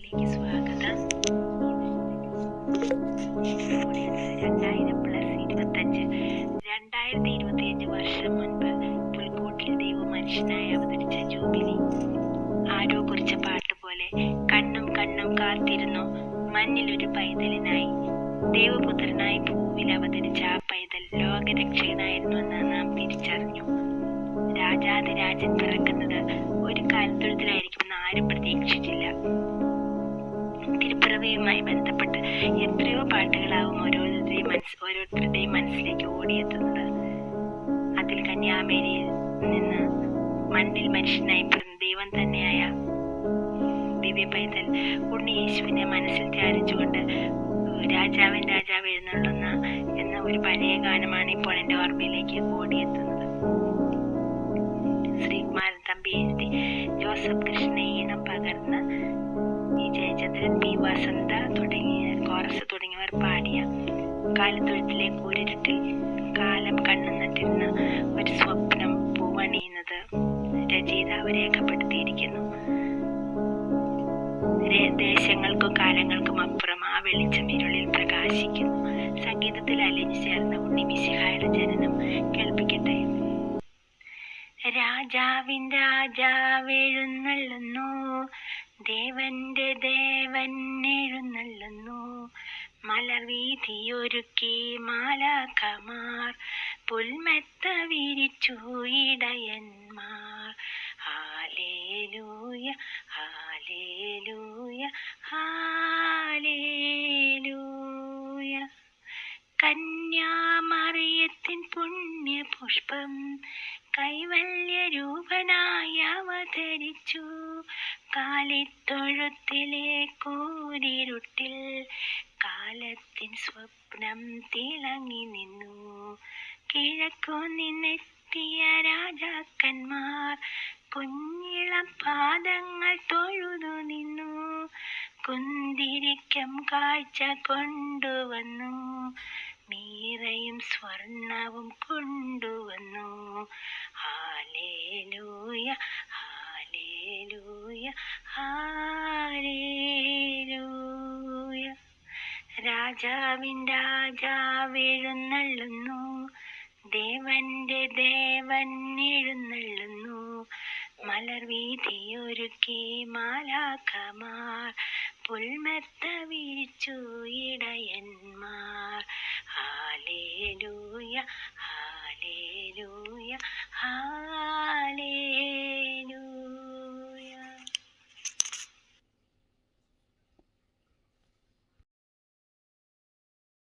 വീഡിയോയിലേക്ക് സ്വാഗതം. 2025 വർഷം മുൻപ് പുൽക്കൂട്ടിൽ ദൈവം മനുഷ്യനായി അവതരിച്ച ജൂബിലി. ആരോ കുറിച്ച പാട്ടുപോലെ കണ്ണും കണ്ണും കാത്തിരുന്നു മഞ്ഞിലൊരു പൈതലിനായി. ദൈവപുത്രനായി ഭൂവിൽ അവതരിച്ച ആ പൈതൽ ലോകരക്ഷകനായിരുന്നുവെന്ന് നാം തിരിച്ചറിഞ്ഞു. രാജാതിരാജൻ പിറക്കുന്നത് ഒരു കാലത്തൊഴുത്തിലായിരിക്കുമെന്ന് ആരും പ്രതീക്ഷിച്ചില്ല. തിരുപ്പിറവിയുമായി ബന്ധപ്പെട്ട് എത്രയോ പാട്ടുകളാവും ഓരോരുത്തരുടെയും മനസ്സിലേക്ക് ഓടിയെത്തുന്നത്. അതിൽ കന്യാമേരിയിൽ നിന്ന് മണ്ണിൽ മനുഷ്യനായി പിറന്ന ദൈവം തന്നെയായ ദിവ്യ പൈതൽ ഉണ്ണി യേശുവിനെ മനസ്സിൽ ധ്യാനിച്ചുകൊണ്ട് രാജാവ് എഴുന്നള്ളുന്ന എന്ന ഒരു പഴയ ഗാനമാണ് ഇപ്പോൾ എൻ്റെ ഓർമ്മയിലേക്ക് ഓടിയെത്തുന്നത്. ശ്രീകുമാരൻ തമ്പി എഴുതി ജോസഫ് കൃഷ്ണ ഈണം പകർന്ന് ഈ ജയചന്ദ്രൻ, പി വസന്ത കോറസ് തുടങ്ങിയവർ പാടിയ കാലത്തൊഴുത്തിലെ കൂരിരുട്ടിൽ കാലം കണ്ണു നട്ടിരുന്ന ഒരു സ്വപ്നം പൂവണിയുന്നത് രചയിതാവ് രേഖപ്പെടുത്തിയിരിക്കുന്നു. ദേശങ്ങൾക്കും കാലങ്ങൾക്കും അപ്പുറം ആ വെളിച്ചം ഇരുളിൽ പ്രകാശിക്കുന്നു. സംഗീതത്തിൽ അലിഞ്ഞു ചേർന്ന ഉണ്ണി മിശിഹായുടെ ജനനം കേൾപ്പിക്കട്ടെ. രാജാവെഴുന്നള്ളുന്നു, ദേവന്റെ ദേവൻ എഴുന്നള്ളുന്നു. മലർവീഥിയൊരുക്കി മാലാഖമാർ, പുൽമെത്ത വിരിച്ചു ഇടയന്മാർ. ഹല്ലേലൂയ ഹല്ലേലൂയ ഹല്ലേലൂയ. കന്യാമറിയത്തിൻ പുണ്യപുഷ്പം കൈവല്യരൂപനായി അവതരിച്ചു. കാലിത്തൊഴുത്തിലെ കൂരിരുട്ടിൽ കാലത്തിൻ സ്വപ്നം തിളങ്ങി നിന്നു. കിഴക്കു നിന്നെത്തിയ രാജാക്കന്മാർ കുഞ്ഞിളം പാദങ്ങൾ തൊഴുതു നിന്നു. കുന്തിരിക്കം കാഴ്ച കൊണ്ടുവന്നു, മീറയും സ്വർണവും കൊണ്ടുവന്നു. ഹല്ലേലൂയ ഹല്ലേലൂയ ഹല്ലേലൂയ. രാജാവെഴുന്നള്ളുന്നു, ദേവന്റെ ദേവൻ എഴുന്നള്ളുന്നു. മലർവീഥിയൊരുക്കി മാലാഖമാർ, പുൽമെത്ത വിരിച്ചു ഇടയന്മാർ. ഹല്ലേലൂയ ഹല്ലേലൂയ ഹല്ലേലൂയ.